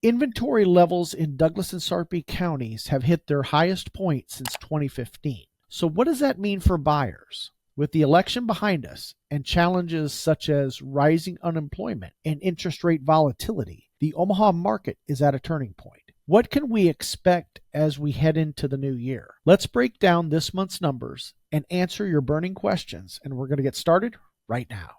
Inventory levels in Douglas and Sarpy counties have hit their highest point since 2015. So what does that mean for buyers? With the election behind us and challenges such as rising unemployment and interest rate volatility, the Omaha market is at a turning point. What can we expect as we head into the new year? Let's break down this month's numbers and answer your burning questions, and we're going to get started right now.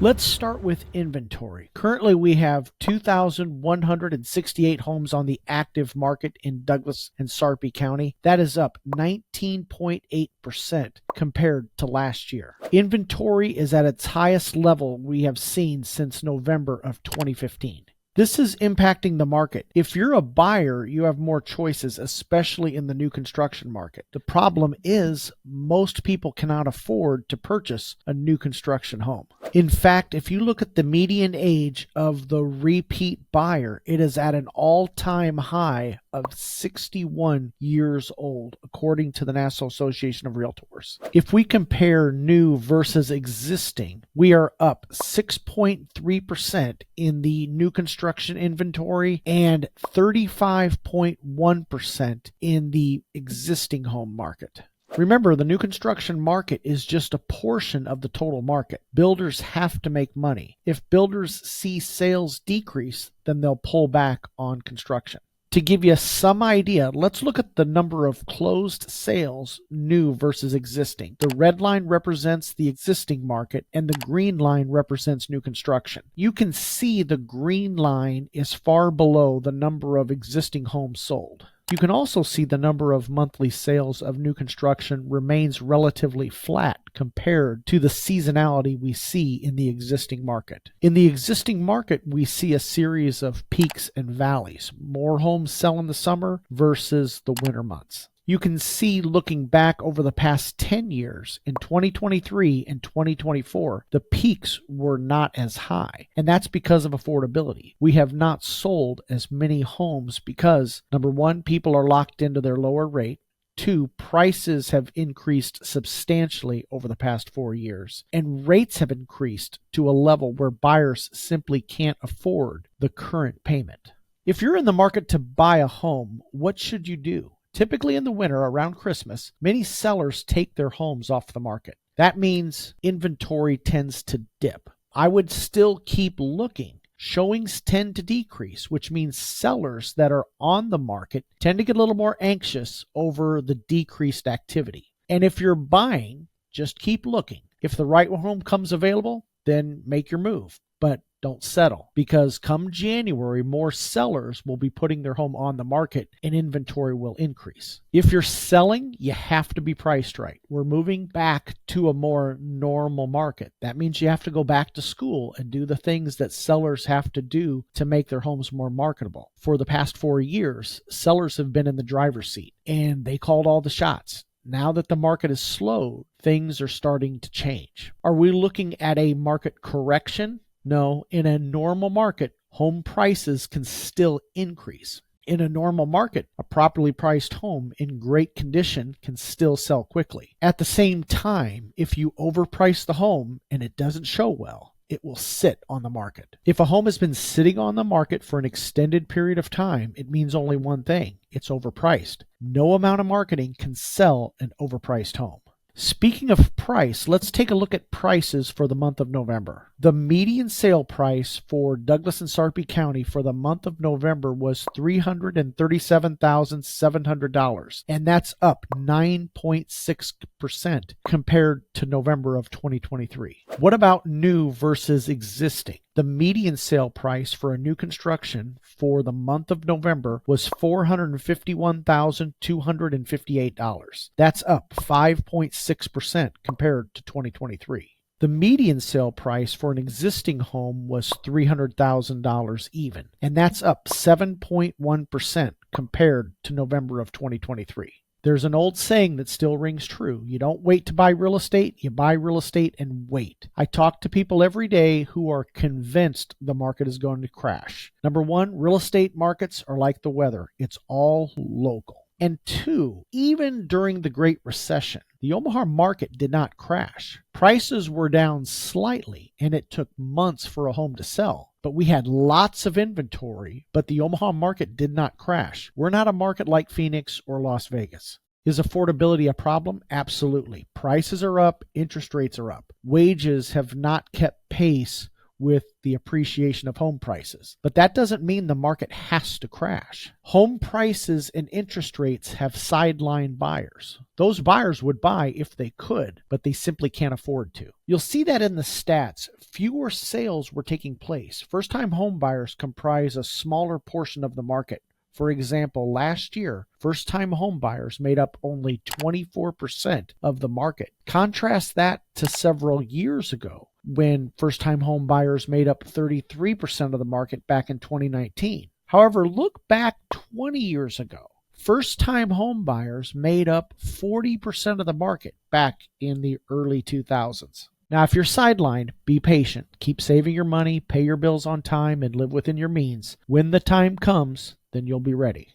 Let's start with inventory. Currently, we have 2,168 homes on the active market in Douglas and Sarpy County. That is up 19.8% compared to last year. Inventory is at its highest level we have seen since November of 2015. This is impacting the market. If you're a buyer, you have more choices, especially in the new construction market. The problem is most people cannot afford to purchase a new construction home. In fact, if you look at the median age of the repeat buyer, it is at an all-time high of 61 years old, according to the National Association of Realtors. If we compare new versus existing, we are up 6.3% in the new construction inventory and 35.1% in the existing home market. Remember, the new construction market is just a portion of the total market. Builders have to make money. If builders see sales decrease, then they'll pull back on construction. To give you some idea, let's look at the number of closed sales, new versus existing. The red line represents the existing market and the green line represents new construction. You can see the green line is far below the number of existing homes sold. You can also see the number of monthly sales of new construction remains relatively flat compared to the seasonality we see in the existing market. In the existing market, we see a series of peaks and valleys. More homes sell in the summer versus the winter months. You can see, looking back over the past 10 years, in 2023 and 2024, the peaks were not as high, and that's because of affordability. We have not sold as many homes because, number one, people are locked into their lower rate. Two, prices have increased substantially over the past 4 years, and rates have increased to a level where buyers simply can't afford the current payment. If you're in the market to buy a home, what should you do? Typically in the winter around Christmas, many sellers take their homes off the market. That means inventory tends to dip. I would still keep looking. Showings tend to decrease, which means sellers that are on the market tend to get a little more anxious over the decreased activity. And if you're buying, just keep looking. If the right home comes available, then make your move. But don't settle, because come January, more sellers will be putting their home on the market and inventory will increase. If you're selling, you have to be priced right. We're moving back to a more normal market. That means you have to go back to school and do the things that sellers have to do to make their homes more marketable. For the past 4 years, sellers have been in the driver's seat and they called all the shots. Now that the market is slow, things are starting to change. Are we looking at a market correction? No, in a normal market, home prices can still increase. In a normal market, a properly priced home in great condition can still sell quickly. At the same time, if you overprice the home and it doesn't show well, it will sit on the market. If a home has been sitting on the market for an extended period of time, it means only one thing: it's overpriced. No amount of marketing can sell an overpriced home. Speaking of price, let's take a look at prices for the month of November. The median sale price for Douglas and Sarpy County for the month of November was $337,700, and that's up 9.6% compared to November of 2023. What about new versus existing? The median sale price for a new construction for the month of November was $451,258. That's up 5.6% compared to 2023. The median sale price for an existing home was $300,000 even, and that's up 7.1% compared to November of 2023. There's an old saying that still rings true. You don't wait to buy real estate, you buy real estate and wait. I talk to people every day who are convinced the market is going to crash. Number one, real estate markets are like the weather. It's all local. And two, even during the Great Recession, the Omaha market did not crash. Prices were down slightly, and it took months for a home to sell. but we had lots of inventory, but the Omaha market did not crash. We're not a market like Phoenix or Las Vegas. Is affordability a problem? Absolutely. Prices are up, interest rates are up. Wages have not kept pace with the appreciation of home prices. But that doesn't mean the market has to crash. Home prices and interest rates have sidelined buyers. Those buyers would buy if they could, but they simply can't afford to. You'll see that in the stats. Fewer sales were taking place. First-time home buyers comprise a smaller portion of the market. For example, last year, first-time home buyers made up only 24% of the market. Contrast that to several years ago, when first-time home buyers made up 33% of the market back in 2019. However, look back 20 years ago. First-time home buyers made up 40% of the market back in the early 2000s. Now, if you're sidelined, be patient. Keep saving your money, pay your bills on time, and live within your means. When the time comes, then you'll be ready.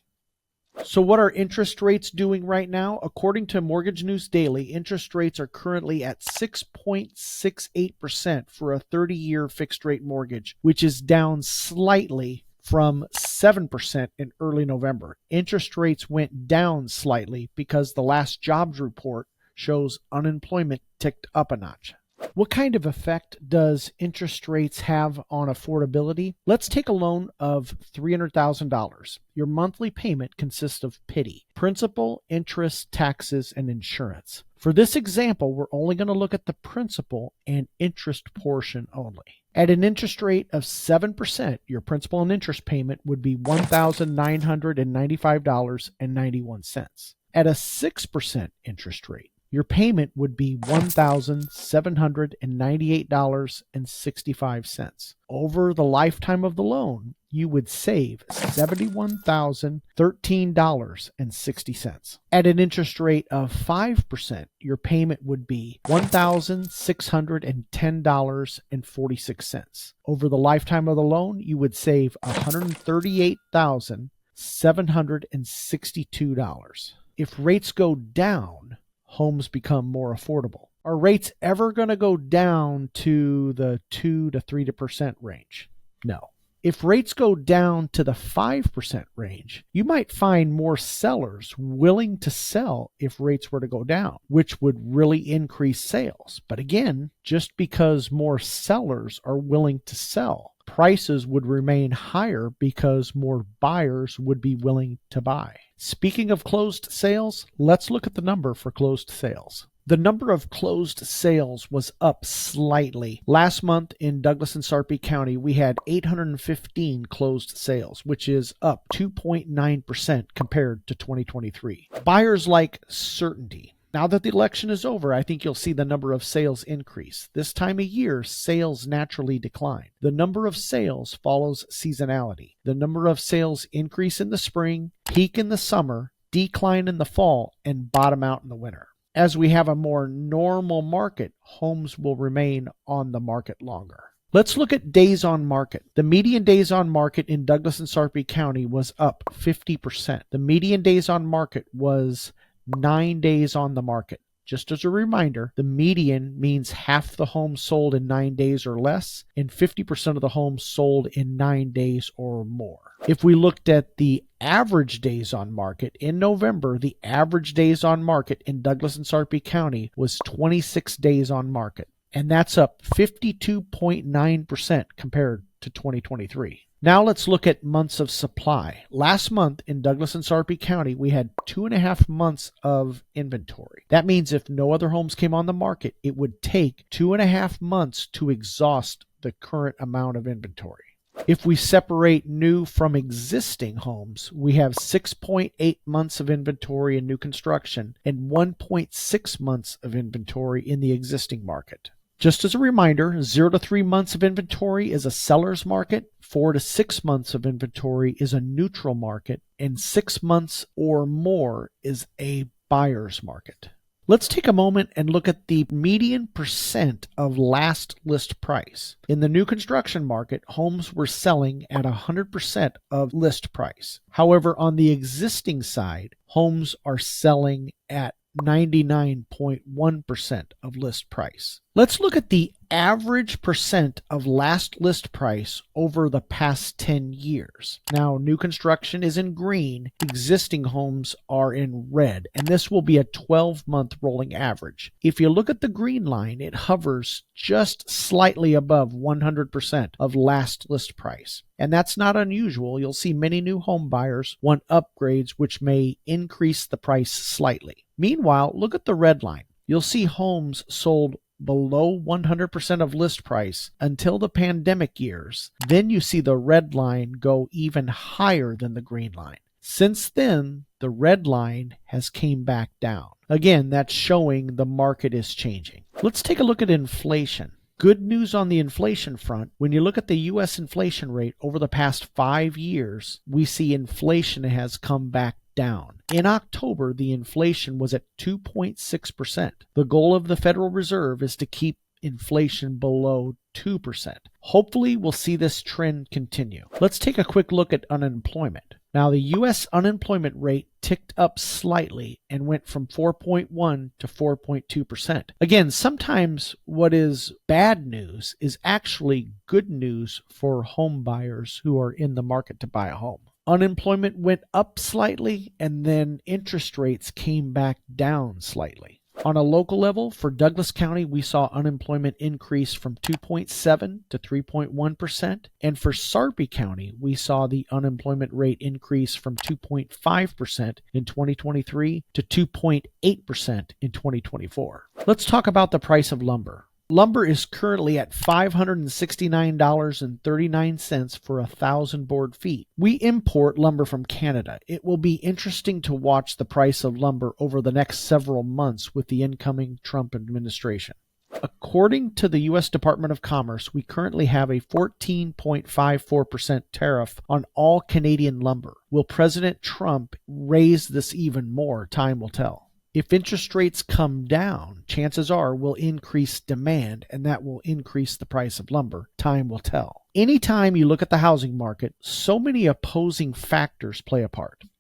So what are interest rates doing right now? According to Mortgage News Daily, interest rates are currently at 6.68% for a 30-year fixed-rate mortgage, which is down slightly from 7% in early November. Interest rates went down slightly because the last jobs report shows unemployment ticked up a notch. What kind of effect does interest rates have on affordability? Let's take a loan of $300,000. Your monthly payment consists of PITI, principal, interest, taxes, and insurance. For this example, we're only going to look at the principal and interest portion only. At an interest rate of 7%, your principal and interest payment would be $1,995.91. At a 6% interest rate, your payment would be $1,798.65. Over the lifetime of the loan, you would save $71,013.60. At an interest rate of 5%, your payment would be $1,610.46. Over the lifetime of the loan, you would save $138,762. If rates go down, homes become more affordable. Are rates ever going to go down to the 2 to 3% range? No. If rates go down to the 5% range, you might find more sellers willing to sell if rates were to go down, which would really increase sales. But again, just because more sellers are willing to sell, prices would remain higher because more buyers would be willing to buy. Speaking of closed sales, let's look at the number for closed sales. The number of closed sales was up slightly. Last month in Douglas and Sarpy County, we had 815 closed sales, which is up 2.9% compared to 2023. Buyers like certainty. Now that the election is over, I think you'll see the number of sales increase. This time of year, sales naturally decline. The number of sales follows seasonality. The number of sales increase in the spring, peak in the summer, decline in the fall, and bottom out in the winter. As we have a more normal market, homes will remain on the market longer. Let's look at days on market. The median days on market in Douglas and Sarpy County was up 50%. The median days on market was 9 days on the market. Just as a reminder, the median means half the homes sold in 9 days or less, and 50% of the homes sold in 9 days or more. If we looked at the average days on market in November, the average days on market in Douglas and Sarpy County was 26 days on market, and that's up 52.9% compared to 2023. Now let's look at months of supply. Last month in Douglas and Sarpy County, we had 2.5 months of inventory. That means if no other homes came on the market, it would take 2.5 months to exhaust the current amount of inventory. If we separate new from existing homes, we have 6.8 months of inventory in new construction and 1.6 months of inventory in the existing market. Just as a reminder, 0 to 3 months of inventory is a seller's market, 4 to 6 months of inventory is a neutral market, and 6 months or more is a buyer's market. Let's take a moment and look at the median percent of last list price. In the new construction market, homes were selling at 100% of list price. However, on the existing side, homes are selling at 99.1% of list price. Let's look at the average percent of last list price over the past 10 years. Now, new construction is in green, existing homes are in red, and this will be a 12-month rolling average. If you look at the green line, it hovers just slightly above 100% of last list price. And that's not unusual. You'll see many new home buyers want upgrades, which may increase the price slightly. Meanwhile, look at the red line. You'll see homes sold below 100% of list price until the pandemic years. Then you see the red line go even higher than the green line. Since then, the red line has came back down. Again, that's showing the market is changing. Let's take a look at inflation. Good news on the inflation front. When you look at the U.S. inflation rate over the past 5 years, we see inflation has come back down. In October, the inflation was at 2.6%. The goal of the Federal Reserve is to keep inflation below 2%. Hopefully, we'll see this trend continue. Let's take a quick look at unemployment. Now, the U.S. unemployment rate ticked up slightly and went from 4.1 to 4.2%. Again, sometimes what is bad news is actually good news for home buyers who are in the market to buy a home. Unemployment went up slightly, and then interest rates came back down slightly. On a local level, for Douglas County, we saw unemployment increase from 2.7 to 3.1%. And for Sarpy County, we saw the unemployment rate increase from 2.5% in 2023 to 2.8% in 2024. Let's talk about the price of lumber. Lumber is currently at $569.39 for 1,000 board feet. We import lumber from Canada. It will be interesting to watch the price of lumber over the next several months with the incoming Trump administration. According to the U.S. Department of Commerce, we currently have a 14.54% tariff on all Canadian lumber. Will President Trump raise this even more? Time will tell. If interest rates come down, chances are we'll increase demand, and that will increase the price of lumber. Time will tell. Anytime you look at the housing market, so many opposing factors play a part.